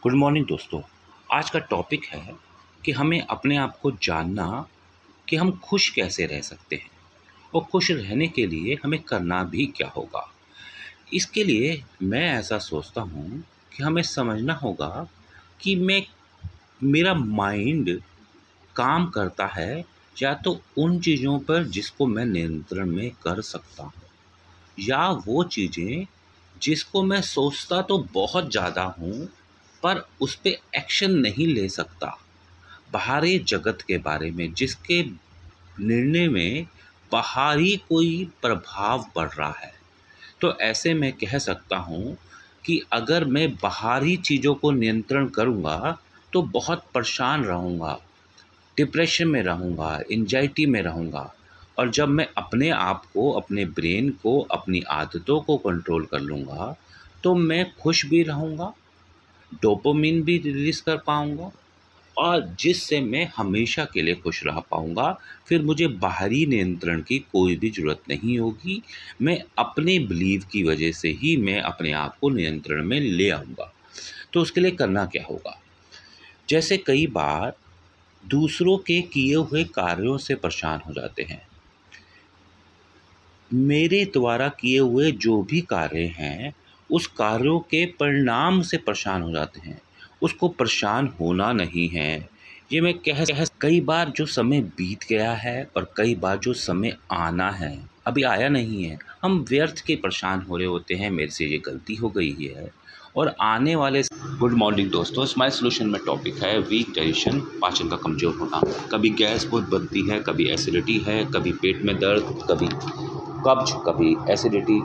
Good morning दोस्तों। आज का टॉपिक है कि हमें अपने आप को जानना कि हम खुश कैसे रह सकते हैं और खुश रहने के लिए हमें करना भी क्या होगा। इसके लिए मैं ऐसा सोचता हूँ कि हमें समझना होगा कि मेरा माइंड काम करता है या तो उन चीज़ों पर जिसको मैं नियंत्रण में कर सकता हूँ, या वो चीज़ें जिसको मैं सोचता तो बहुत ज़्यादा हूँ पर उस पे एक्शन नहीं ले सकता। बाहरी जगत के बारे में जिसके निर्णय में बाहरी कोई प्रभाव पड़ रहा है, तो ऐसे में कह सकता हूँ कि अगर मैं बाहरी चीज़ों को नियंत्रण करूँगा तो बहुत परेशान रहूँगा, डिप्रेशन में रहूँगा, एंजाइटी में रहूँगा। और जब मैं अपने आप को, अपने ब्रेन को, अपनी आदतों को कंट्रोल कर लूँगा तो मैं खुश भी रहूँगा, डोपामिन भी रिलीज़ कर पाऊँगा और जिससे मैं हमेशा के लिए खुश रह पाऊँगा। फिर मुझे बाहरी नियंत्रण की कोई भी ज़रूरत नहीं होगी। मैं अपने बिलीव की वजह से ही मैं अपने आप को नियंत्रण में ले आऊँगा। तो उसके लिए करना क्या होगा? जैसे कई बार दूसरों के किए हुए कार्यों से परेशान हो जाते हैं। मेरे द्वारा किए हुए जो भी कार्य हैं, उस कार्यों के परिणाम से परेशान हो जाते हैं। उसको परेशान होना नहीं है। ये मैं कह कई बार जो समय बीत गया है और कई बार जो समय आना है, अभी आया नहीं है। हम व्यर्थ के परेशान हो रहे होते हैं, मेरे से ये गलती हो गई है और आने वाले। गुड मॉर्निंग दोस्तों, स्माइल सोल्यूशन में टॉपिक है वीक डाइजेशन, पाचन का कमज़ोर होना। कभी गैस बहुत बनती है, कभी एसिडिटी है, कभी पेट में दर्द, कभी कब्ज, कभी एसिडिटी,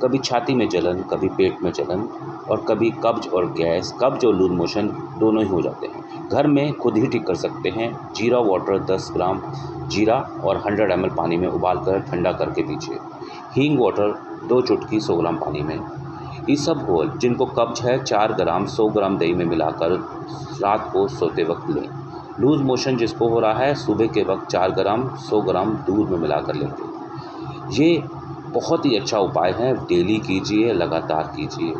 कभी छाती में जलन, कभी पेट में जलन और कभी कब्ज और गैस, कब्ज और लूज मोशन दोनों ही हो जाते हैं। घर में खुद ही ठीक कर सकते हैं। जीरा वाटर 10 ग्राम जीरा और 100 ml पानी में उबालकर ठंडा करके पीजिए। हींग वाटर 2 चुटकी 100 ग्राम पानी में। इसबगोल जिनको कब्ज है 4 ग्राम 100 ग्राम दही में मिलाकर रात को सोते वक्त लें। लूज मोशन जिसको हो रहा है, सुबह के वक्त 4 ग्राम 100 ग्राम दूध में मिलाकर लेंगे। ये बहुत ही अच्छा उपाय है, डेली कीजिए, लगातार कीजिए।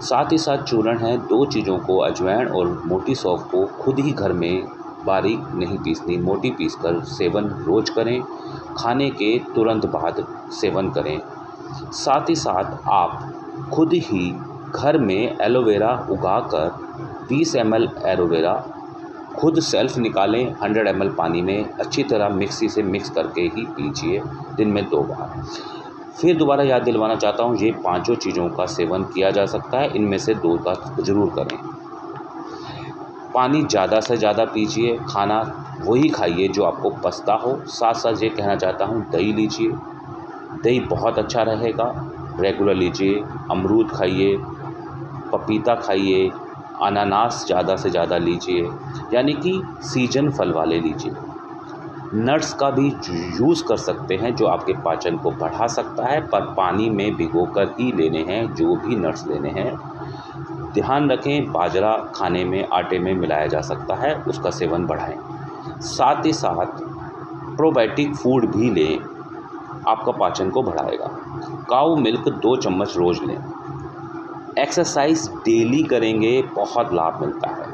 साथ ही साथ चूर्ण है, 2 चीज़ों को, अजवाइन और मोटी सौंफ को खुद ही घर में बारीक नहीं पीसनी, मोटी पीसकर सेवन रोज करें। खाने के तुरंत बाद सेवन करें। साथ ही साथ आप खुद ही घर में एलोवेरा उगाकर 20 ml एलोवेरा खुद सेल्फ निकालें, 100 ml पानी में अच्छी तरह मिक्सी से मिक्स करके ही पीजिए, दिन में 2 बार। फिर दोबारा याद दिलवाना चाहता हूँ, ये 5 चीज़ों का सेवन किया जा सकता है, इनमें से 2 का ज़रूर करें। पानी ज़्यादा से ज़्यादा पीजिए, खाना वही खाइए जो आपको पचता हो। साथ साथ ये कहना चाहता हूँ, दही लीजिए, दही बहुत अच्छा रहेगा, रेगुलर लीजिए। अमरूद खाइए, पपीता खाइए, अनानास ज़्यादा से ज़्यादा लीजिए, यानी कि सीजन फल वाले लीजिए। नट्स का भी यूज़ कर सकते हैं जो आपके पाचन को बढ़ा सकता है, पर पानी में भिगोकर ही लेने हैं जो भी नट्स लेने हैं। ध्यान रखें, बाजरा खाने में, आटे में मिलाया जा सकता है, उसका सेवन बढ़ाएं। साथ ही साथ प्रोबायोटिक फूड भी लें, आपका पाचन को बढ़ाएगा। काऊ मिल्क 2 चम्मच रोज़ लें। एक्सरसाइज डेली करेंगे, बहुत लाभ मिलता है।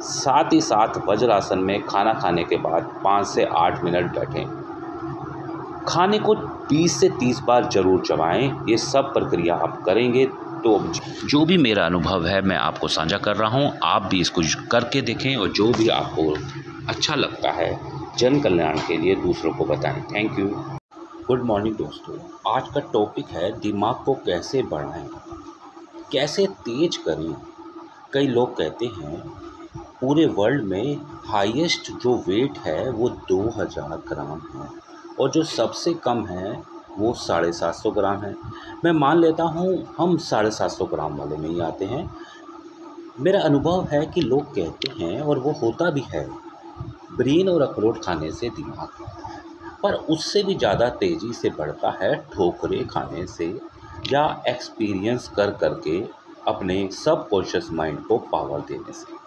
साथ ही साथ वज्रासन में खाना खाने के बाद 5 से 8 मिनट बैठें। खाने को 20 से 30 बार जरूर चबाएं। ये सब प्रक्रिया आप करेंगे तो जो भी मेरा अनुभव है मैं आपको साझा कर रहा हूँ, आप भी इसको करके देखें और जो भी आपको अच्छा लगता है जन कल्याण के लिए दूसरों को बताएं। Thank you. गुड मॉर्निंग दोस्तों, आज का टॉपिक है दिमाग को कैसे बढ़ाएं, कैसे तेज करें। कई लोग कहते हैं पूरे वर्ल्ड में हाईएस्ट जो वेट है वो 2000 ग्राम है और जो सबसे कम है वो 750 ग्राम है। मैं मान लेता हूँ हम 750 ग्राम वाले में ही आते हैं। मेरा अनुभव है कि लोग कहते हैं, और वो होता भी है, ब्रेन और अखरोट खाने से दिमाग बढ़ता है, पर उससे भी ज़्यादा तेज़ी से बढ़ता है ठोकरे खाने से या एक्सपीरियंस कर करके अपने सबकॉन्शियस माइंड को पावर देने से।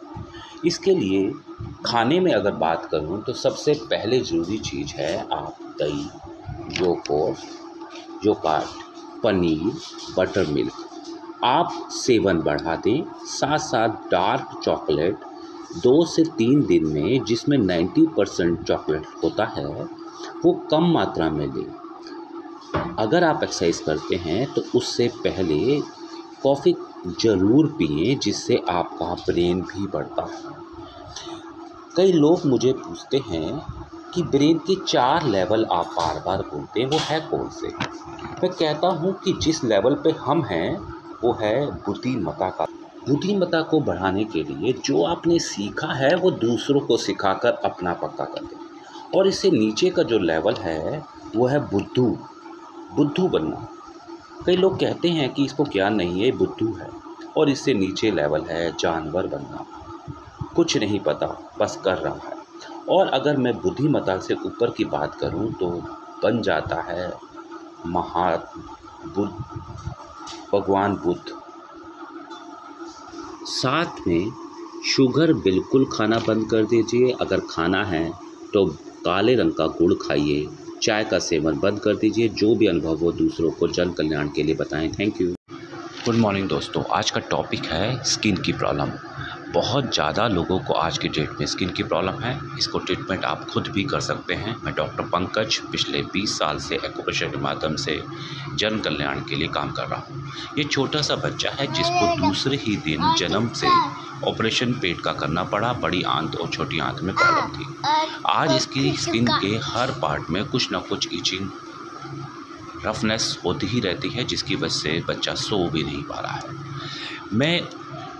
इसके लिए खाने में अगर बात करूं तो सबसे पहले ज़रूरी चीज़ है आप दही, योगर्ट, पनीर, बटर मिल्क, आप सेवन बढ़ा दें। साथ साथ डार्क चॉकलेट 2 से 3 दिन में, जिसमें 90% चॉकलेट होता है, वो कम मात्रा में लें। अगर आप एक्सरसाइज करते हैं तो उससे पहले कॉफ़ी ज़रूर पिएं, जिससे आपका ब्रेन भी बढ़ता है। कई लोग मुझे पूछते हैं कि ब्रेन के 4 लेवल आप बार बार बोलते हैं, वो है कौन से? मैं कहता हूँ कि जिस लेवल पे हम हैं वो है बुद्धिमत्ता का। बुद्धिमत्ता को बढ़ाने के लिए जो आपने सीखा है वो दूसरों को सिखाकर अपना पक्का कर दें। और इससे नीचे का जो लेवल है वो है बुद्धू बनना। कई लोग कहते हैं कि इसको ज्ञान नहीं है, बुद्धू है। और इससे नीचे लेवल है जानवर बनना, कुछ नहीं पता बस कर रहा है। और अगर मैं बुद्धिमत्ता से ऊपर की बात करूं तो बन जाता है भगवान बुद्ध। साथ में शुगर बिल्कुल खाना बंद कर दीजिए। अगर खाना है तो काले रंग का गुड़ खाइए, चाय का सेवन बंद कर दीजिए। जो भी अनुभव हो दूसरों को जन कल्याण के लिए बताएं। Thank you. गुड मॉर्निंग दोस्तों, आज का टॉपिक है स्किन की प्रॉब्लम। बहुत ज़्यादा लोगों को आज की डेट में स्किन की प्रॉब्लम है। इसको ट्रीटमेंट आप खुद भी कर सकते हैं। मैं डॉक्टर पंकज पिछले 20 साल से एक्यूप्रेशर के माध्यम से जन कल्याण के लिए काम कर रहा हूँ। ये छोटा सा बच्चा है जिसको दूसरे ही दिन जन्म से ऑपरेशन पेट का करना पड़ा। बड़ी आंत और छोटी आंत में प्रॉब्लम थी। आज इसकी स्किन के हर पार्ट में कुछ ना कुछ इचिंग, रफनेस होती ही रहती है, जिसकी वजह से बच्चा सो भी नहीं पा रहा है। मैं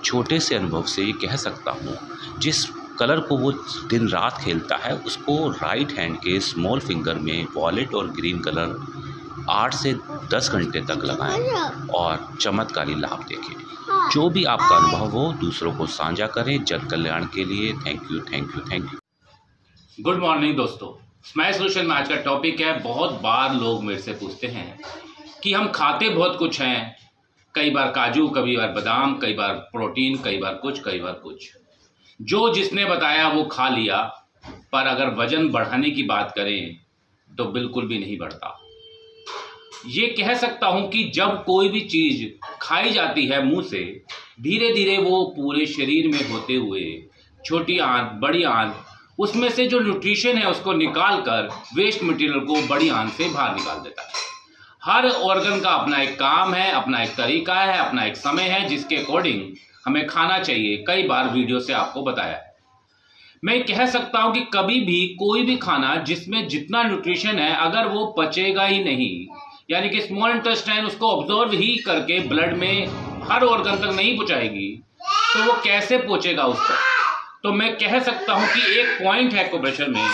छोटे से अनुभव से ये कह सकता हूँ, जिस कलर को वो दिन रात खेलता है उसको राइट हैंड के स्मॉल फिंगर में वॉलेट और ग्रीन कलर 8 से 10 घंटे तक लगाएं और चमत्कारी लाभ देखें। जो भी आपका अनुभव हो दूसरों को साझा करें जन कल्याण के लिए। Thank you, thank you, thank you. Good morning दोस्तों, स्माइल सॉल्यूशन में आज का टॉपिक है। बहुत बार लोग मेरे से पूछते हैं कि हम खाते बहुत कुछ हैं, कई बार काजू, कई बार बादाम, कई बार प्रोटीन, कई बार कुछ। जो जिसने बताया वो खा लिया, पर अगर वजन बढ़ाने की बात करें तो बिल्कुल भी नहीं बढ़ता। ये कह सकता हूं कि जब कोई भी चीज़ खाई जाती है मुंह से, धीरे धीरे वो पूरे शरीर में होते हुए छोटी आंत, बड़ी आंत, उसमें से जो न्यूट्रिशन है उसको निकाल कर वेस्ट मटेरियल को बड़ी आंत से बाहर निकाल देता है। हर ऑर्गन का अपना एक काम है, अपना एक तरीका है, अपना एक समय है जिसके अकॉर्डिंग हमें खाना चाहिए। कई बार वीडियो से आपको बताया है। मैं कह सकता हूं कि कभी भी कोई भी खाना जिसमें जितना न्यूट्रिशन है अगर वो पचेगा ही नहीं, यानी कि स्मॉल इंटेस्टाइन उसको ऑब्जर्व ही करके ब्लड में हर ऑर्गन तक नहीं पहुंचाएगी, तो वो कैसे पहुंचेगा उस तक? तो मैं कह सकता हूं कि एक पॉइंट है एक्यूप्रेशर में,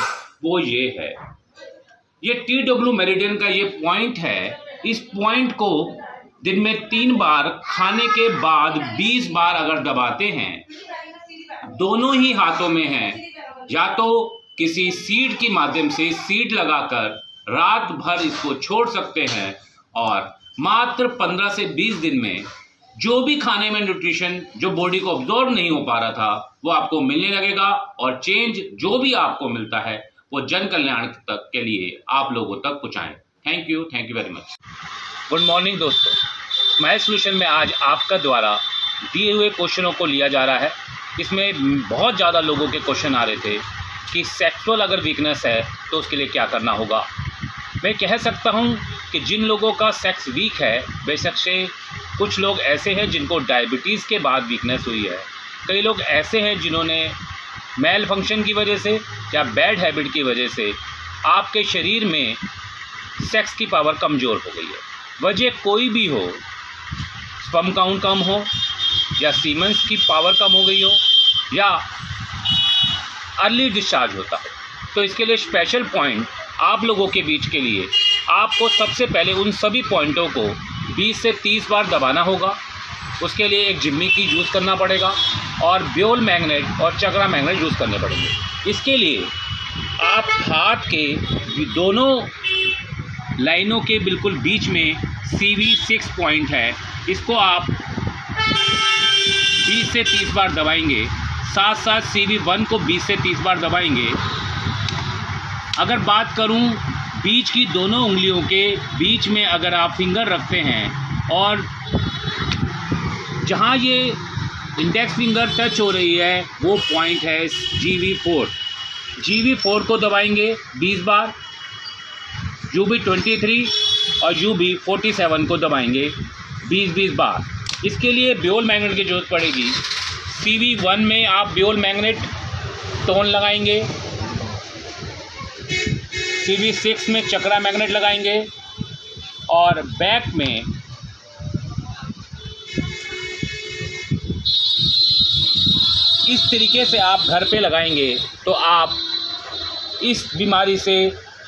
वो ये है, ये TW मेरिडियन का ये पॉइंट है। इस पॉइंट को दिन में 3 बार खाने के बाद 20 बार अगर दबाते हैं, दोनों ही हाथों में है, या तो किसी सीड के माध्यम से सीड लगाकर रात भर इसको छोड़ सकते हैं और मात्र 15 से 20 दिन में जो भी खाने में न्यूट्रिशन जो बॉडी को ऑब्जॉर्व नहीं हो पा रहा था वो आपको मिलने लगेगा। और चेंज जो भी आपको मिलता है वो जन कल्याण तक के लिए आप लोगों तक पहुँचाएं। Thank you very much. Good morning दोस्तों, स्माइल सॉल्यूशन में आज आपका द्वारा दिए हुए क्वेश्चनों को लिया जा रहा है। इसमें बहुत ज़्यादा लोगों के क्वेश्चन आ रहे थे कि सेक्सुअल अगर वीकनेस है तो उसके लिए क्या करना होगा। मैं कह सकता हूं कि जिन लोगों का सेक्स वीक है, बेशक से कुछ लोग ऐसे हैं जिनको डायबिटीज़ के बाद वीकनेस हुई है, कई लोग ऐसे हैं जिन्होंने मेल फंक्शन की वजह से या बैड हैबिट की वजह से आपके शरीर में सेक्स की पावर कमज़ोर हो गई है। वजह कोई भी हो, स्पर्म काउंट कम हो या सीमेंस की पावर कम हो गई हो या अर्ली डिस्चार्ज होता है, तो इसके लिए स्पेशल पॉइंट आप लोगों के बीच के लिए आपको सबसे पहले उन सभी पॉइंटों को 20 से 30 बार दबाना होगा। उसके लिए एक जिम्मी की यूज़ करना पड़ेगा और ब्योल मैग्नेट और चक्रा मैग्नेट यूज़ करने पड़ेंगे। इसके लिए आप हाथ के दोनों लाइनों के बिल्कुल बीच में CV6 पॉइंट है, इसको आप 20 से 30 बार दबाएंगे। साथ साथ CV1 को 20 से 30 बार दबाएंगे। अगर बात करूं बीच की दोनों उंगलियों के बीच में अगर आप फिंगर रखते हैं और जहाँ ये इंडेक्स फिंगर टच हो रही है वो पॉइंट है GV4। GV4 को दबाएंगे 20 बार, UB23 और UB47 को दबाएंगे 20-20 बार। इसके लिए ब्योल मैग्नेट की जरूरत पड़ेगी। CV1 में आप ब्योल मैग्नेट टोन लगाएंगे, CV6 में चक्रा मैग्नेट लगाएंगे और बैक में इस तरीके से आप घर पे लगाएंगे तो आप इस बीमारी से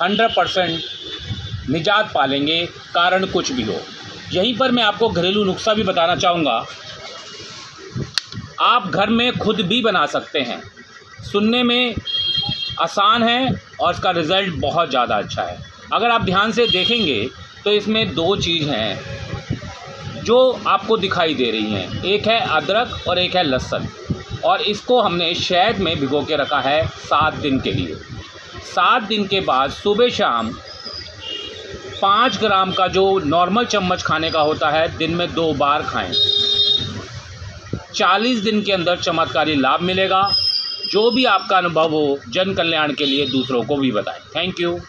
100% निजात पा लेंगे, कारण कुछ भी हो। यहीं पर मैं आपको घरेलू नुस्खा भी बताना चाहूँगा, आप घर में खुद भी बना सकते हैं। सुनने में आसान है और इसका रिज़ल्ट बहुत ज़्यादा अच्छा है। अगर आप ध्यान से देखेंगे तो इसमें 2 चीज़ हैं जो आपको दिखाई दे रही हैं, एक है अदरक और एक है लहसुन, और इसको हमने शहद में भिगो के रखा है 7 दिन के लिए। 7 दिन के बाद सुबह शाम 5 ग्राम का जो नॉर्मल चम्मच खाने का होता है, दिन में 2 बार खाएं। 40 दिन के अंदर चमत्कारी लाभ मिलेगा। जो भी आपका अनुभव हो, जन कल्याण के लिए दूसरों को भी बताएं। Thank you.